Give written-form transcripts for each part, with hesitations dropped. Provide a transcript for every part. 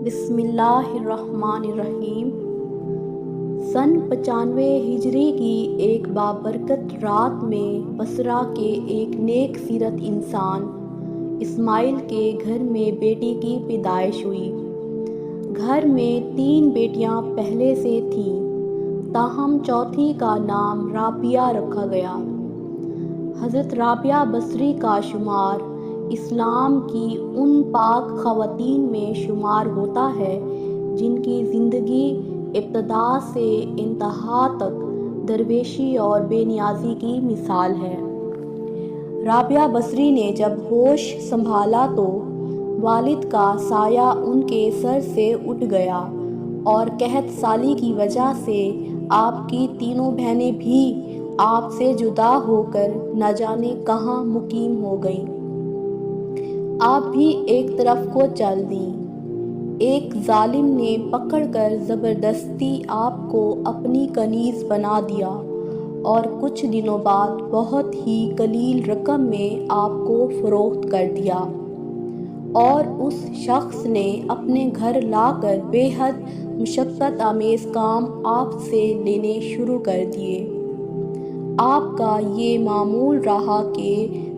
بسم اللہ الرحمن الرحیم۔ سن 95 ہجری کی ایک بابرکت رات میں بصرہ کے ایک نیک سیرت انسان اسماعیل کے گھر میں بیٹی کی پیدائش ہوئی۔ گھر میں 3 بیٹیاں پہلے سے تھیں، تاہم چوتھی کا نام رابعہ رکھا گیا۔ حضرت رابعہ بصری کا شمار اسلام کی ان پاک خواتین میں شمار ہوتا ہے جن کی زندگی ابتدا سے انتہا تک درویشی اور بے نیازی کی مثال ہے۔ رابعہ بصری نے جب ہوش سنبھالا تو والد کا سایہ ان کے سر سے اٹھ گیا اور قحط سالی کی وجہ سے آپ کی تینوں بہنیں بھی آپ سے جدا ہو کر نہ جانے کہاں مقیم ہو گئیں۔ آپ بھی ایک طرف کو چل دیں۔ ایک ظالم نے پکڑ کر زبردستی آپ کو اپنی کنیز بنا دیا اور کچھ دنوں بعد بہت ہی قلیل رقم میں آپ کو فروخت کر دیا، اور اس شخص نے اپنے گھر لا کر بے حد مشقت آمیز کام آپ سے لینے شروع کر دیے۔ آپ کا یہ معمول رہا کہ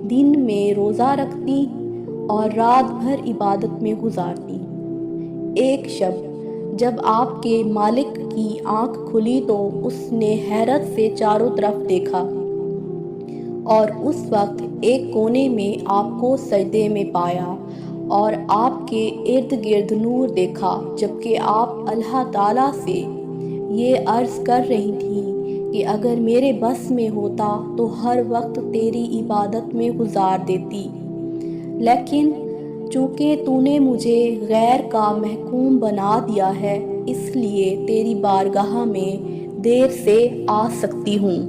دن میں روزہ رکھتی اور رات بھر عبادت میں گزارتی۔ ایک شب جب آپ کے مالک کی آنکھ کھلی تو اس نے حیرت سے چاروں طرف دیکھا، اور اس وقت ایک کونے میں آپ کو سجدے میں پایا اور آپ کے ارد گرد نور دیکھا، جبکہ آپ اللہ تعالیٰ سے یہ عرض کر رہی تھیں کہ اگر میرے بس میں ہوتا تو ہر وقت تیری عبادت میں گزار دیتی، لیکن چونکہ تو نے مجھے غیر کا محکوم بنا دیا ہے، اس لیے تیری بارگاہ میں دیر سے آ سکتی ہوں۔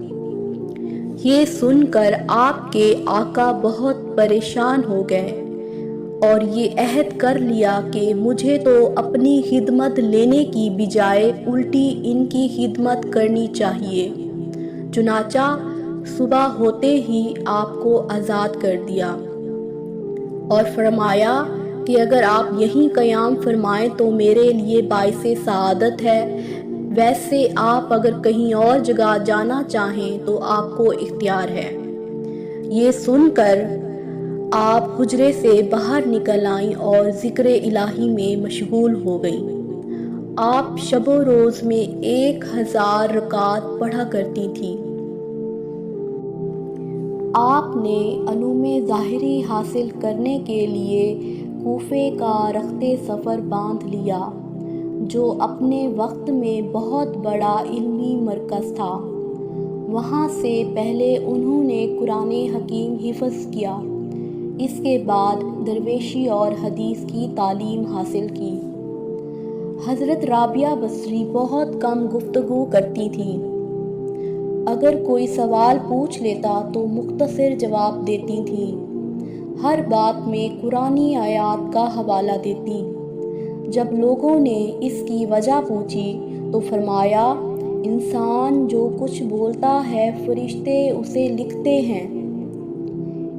یہ سن کر آپ کے آقا بہت پریشان ہو گئے اور یہ عہد کر لیا کہ مجھے تو اپنی خدمت لینے کی بجائے الٹی ان کی خدمت کرنی چاہیے۔ چنانچہ صبح ہوتے ہی آپ کو آزاد کر دیا اور فرمایا کہ اگر آپ یہیں قیام فرمائیں تو میرے لیے باعث سعادت ہے، ویسے آپ اگر کہیں اور جگہ جانا چاہیں تو آپ کو اختیار ہے۔ یہ سن کر آپ حجرے سے باہر نکل آئیں اور ذکر الہی میں مشغول ہو گئیں۔ آپ شب و روز میں 1000 رکعت پڑھا کرتی تھیں۔ آپ نے علوم ظاہری حاصل کرنے کے لیے کوفے کا رخت سفر باندھ لیا، جو اپنے وقت میں بہت بڑا علمی مرکز تھا۔ وہاں سے پہلے انہوں نے قرآن حکیم حفظ کیا، اس کے بعد درویشی اور حدیث کی تعلیم حاصل کی۔ حضرت رابعہ بصری بہت کم گفتگو کرتی تھیں۔ اگر کوئی سوال پوچھ لیتا تو مختصر جواب دیتی تھیں، ہر بات میں قرآنی آیات کا حوالہ دیتی۔ جب لوگوں نے اس کی وجہ پوچھی تو فرمایا، انسان جو کچھ بولتا ہے فرشتے اسے لکھتے ہیں،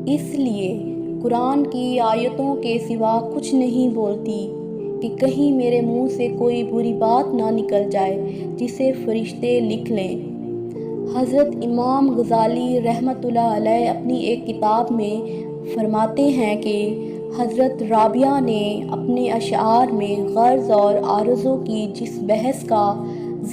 اس لیے قرآن کی آیتوں کے سوا کچھ نہیں بولتی کہ کہیں میرے منہ سے کوئی بری بات نہ نکل جائے جسے فرشتے لکھ لیں۔ حضرت امام غزالی رحمۃ اللہ علیہ اپنی ایک کتاب میں فرماتے ہیں کہ حضرت رابعہ نے اپنے اشعار میں غرض اور آرزو کی جس بحث کا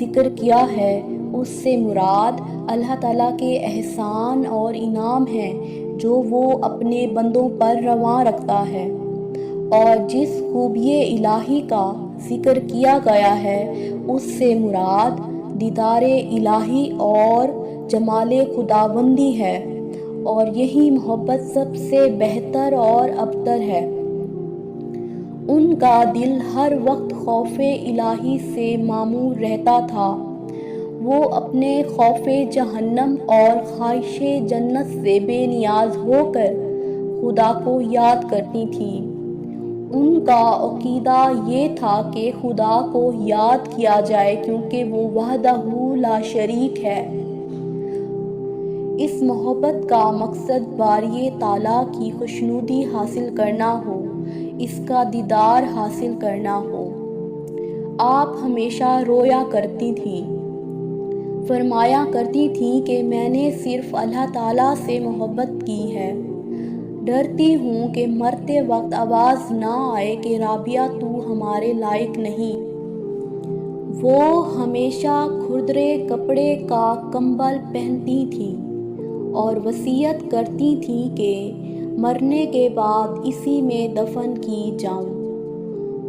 ذکر کیا ہے، اس سے مراد اللہ تعالیٰ کے احسان اور انعام ہیں جو وہ اپنے بندوں پر رواں رکھتا ہے، اور جس خوبی الہی کا ذکر کیا گیا ہے اس سے مراد دیدار الہی اور جمال خداوندی ہے، اور یہی محبت سب سے بہتر اور ابتر ہے۔ ان کا دل ہر وقت خوف الہی سے معمور رہتا تھا۔ وہ اپنے خوف جہنم اور خواہش جنت سے بے نیاز ہو کر خدا کو یاد کرتی تھیں۔ ان کا عقیدہ یہ تھا کہ خدا کو یاد کیا جائے کیونکہ وہ وحدہ لا شریک ہے۔ اس محبت کا مقصد باری تعالیٰ کی خوشنودی حاصل کرنا ہو، اس کا دیدار حاصل کرنا ہو۔ آپ ہمیشہ رویا کرتی تھیں، فرمایا کرتی تھیں کہ میں نے صرف اللہ تعالیٰ سے محبت کی ہے، ڈرتی ہوں کہ مرتے وقت آواز نہ آئے کہ رابعہ تو ہمارے لائق نہیں۔ وہ ہمیشہ کھردرے کپڑے کا کمبل پہنتی تھیں اور وصیت کرتی تھیں کہ مرنے کے بعد اسی میں دفن کی جاؤں۔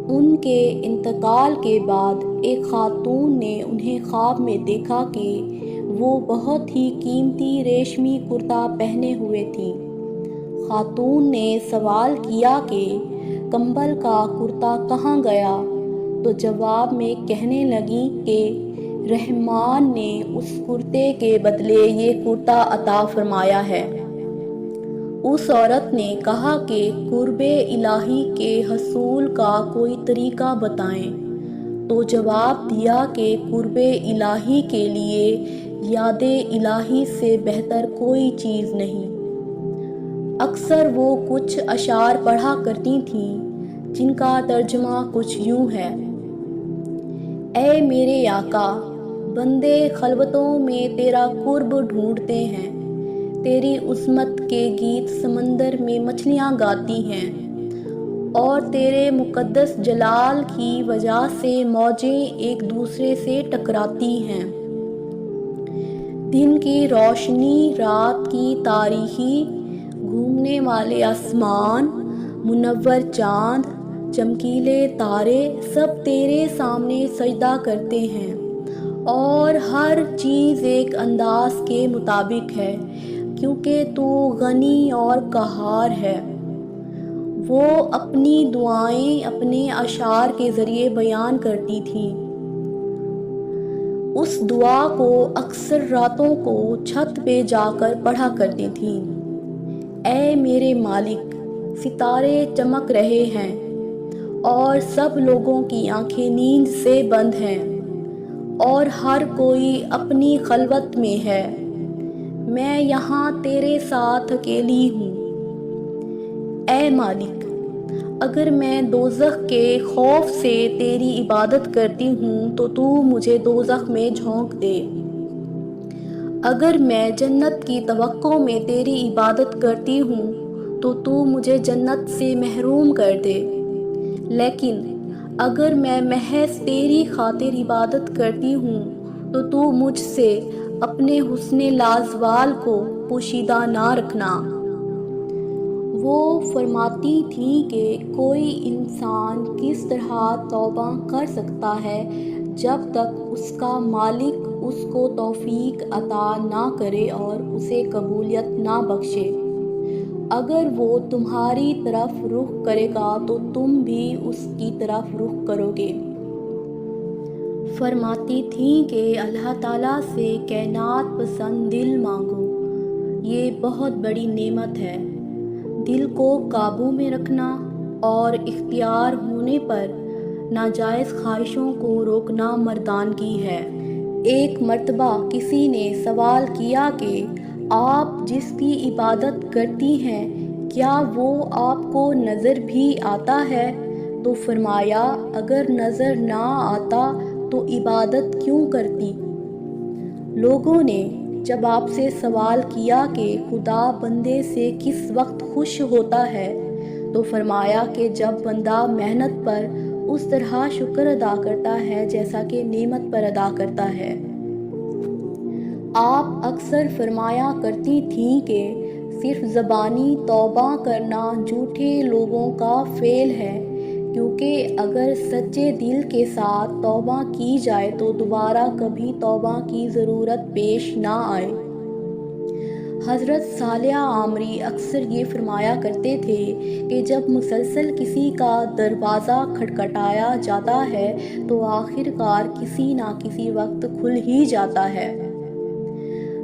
ان کے انتقال کے بعد ایک خاتون نے انہیں خواب میں دیکھا کہ وہ بہت ہی قیمتی ریشمی کرتا پہنے ہوئے تھیں۔ خاتون نے سوال کیا کہ کمبل کا کرتا کہاں گیا؟ تو جواب میں کہنے لگیں کہ رحمان نے اس کرتے کے بدلے یہ کرتا عطا فرمایا ہے۔ اس عورت نے کہا کہ قرب الہی کے حصول کا کوئی طریقہ بتائیں۔ تو جواب دیا کہ قرب الہی کے لیے یاد الہی سے بہتر کوئی چیز نہیں۔ اکثر وہ کچھ اشعار پڑھا کرتی تھیں جن کا ترجمہ کچھ یوں ہے: اے میرے آقا، بندے خلوتوں میں تیرا قرب ڈھونڈتے ہیں، تیری عظمت کے گیت سمندر میں مچھلیاں گاتی ہیں، اور تیرے مقدس جلال کی وجہ سے موجیں ایک دوسرے سے ٹکراتی ہیں۔ دن کی روشنی، رات کی تاریکی، گھومنے والے آسمان، منور چاند، چمکیلے تارے سب تیرے سامنے سجدہ کرتے ہیں، اور ہر چیز ایک انداز کے مطابق ہے، کیونکہ تو غنی اور قہار ہے۔ وہ اپنی دعائیں اپنے اشعار کے ذریعے بیان کرتی تھیں۔ اس دعا کو اکثر راتوں کو چھت پہ جا کر پڑھا کرتی تھیں: اے میرے مالک، ستارے چمک رہے ہیں اور سب لوگوں کی آنکھیں نیند سے بند ہیں، اور ہر کوئی اپنی خلوت میں ہے، میں یہاں تیرے ساتھ اکیلی ہوں۔ اے مالک، اگر میں دوزخ کے خوف سے تیری عبادت کرتی ہوں تو تو مجھے دوزخ میں جھونک دے، اگر میں جنت کی توقع میں تیری عبادت کرتی ہوں تو تو مجھے جنت سے محروم کر دے، لیکن اگر میں محض تیری خاطر عبادت کرتی ہوں تو تو مجھ سے اپنے حسن لازوال کو پوشیدہ نہ رکھنا۔ وہ فرماتی تھیں کہ کوئی انسان کس طرح توبہ کر سکتا ہے جب تک اس کا مالک اس کو توفیق عطا نہ کرے اور اسے قبولیت نہ بخشے۔ اگر وہ تمہاری طرف رخ کرے گا تو تم بھی اس کی طرف رخ کرو گے۔ فرماتی تھیں کہ اللہ تعالیٰ سے کائنات پسند دل مانگو، یہ بہت بڑی نعمت ہے۔ دل کو قابو میں رکھنا اور اختیار ہونے پر ناجائز خواہشوں کو روکنا مردانگی ہے۔ ایک مرتبہ کسی نے سوال کیا کہ آپ جس کی عبادت کرتی ہیں کیا وہ آپ کو نظر بھی آتا ہے؟ تو فرمایا اگر نظر نہ آتا تو عبادت کیوں کرتی؟ لوگوں نے جب آپ سے سوال کیا کہ خدا بندے سے کس وقت خوش ہوتا ہے تو فرمایا کہ جب بندہ محنت پر اس طرح شکر ادا کرتا ہے جیسا کہ نعمت پر ادا کرتا ہے۔ آپ اکثر فرمایا کرتی تھیں کہ صرف زبانی توبہ کرنا جھوٹے لوگوں کا فعل ہے، کیونکہ اگر سچے دل کے ساتھ توبہ کی جائے تو دوبارہ کبھی توبہ کی ضرورت پیش نہ آئے۔ حضرت صالح عامری اکثر یہ فرمایا کرتے تھے کہ جب مسلسل کسی کا دروازہ کھٹکھٹایا جاتا ہے تو آخر کار کسی نہ کسی وقت کھل ہی جاتا ہے۔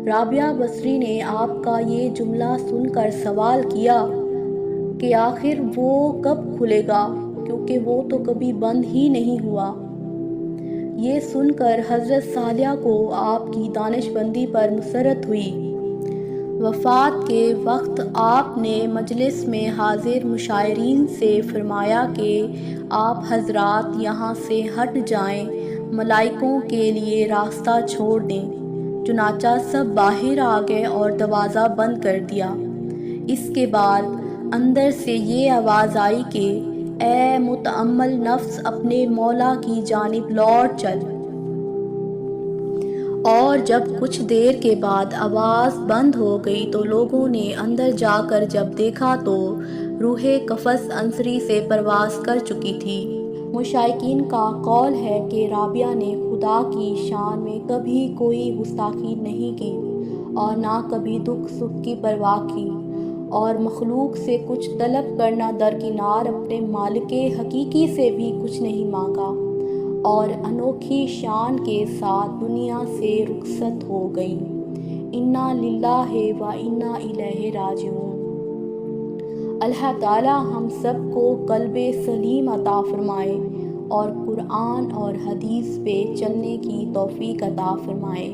رابعہ بصری نے آپ کا یہ جملہ سن کر سوال کیا کہ آخر وہ کب کھلے گا، کیونکہ وہ تو کبھی بند ہی نہیں ہوا۔ یہ سن کر حضرت صالحہ کو آپ کی دانش مندی پر مسرت ہوئی۔ وفات کے وقت آپ نے مجلس میں حاضر مشاعرین سے فرمایا کہ آپ حضرات یہاں سے ہٹ جائیں، ملائکوں کے لیے راستہ چھوڑ دیں۔ چنانچہ سب باہر آ گئے اور دروازہ بند کر دیا۔ اس کے بعد اندر سے یہ آواز آئی کہ اے متأمل نفس، اپنے مولا کی جانب لوٹ چل۔ اور جب کچھ دیر کے بعد آواز بند ہو گئی تو لوگوں نے اندر جا کر جب دیکھا تو روح قفس عنصری سے پرواز کر چکی تھی۔ مشائقین کا قول ہے کہ رابعہ نے خدا کی شان میں کبھی کوئی گستاخی نہیں کی اور نہ کبھی دکھ سکھ کی پرواہ کی، اور مخلوق سے کچھ طلب کرنا درکنار اپنے مالک حقیقی سے بھی کچھ نہیں مانگا، اور انوکھی شان کے ساتھ دنیا سے رخصت ہو گئی۔ انا للہ و انا الیہ راجعون۔ اللہ تعالی ہم سب کو قلب سلیم عطا فرمائے اور قرآن اور حدیث پہ چلنے کی توفیق عطا فرمائے۔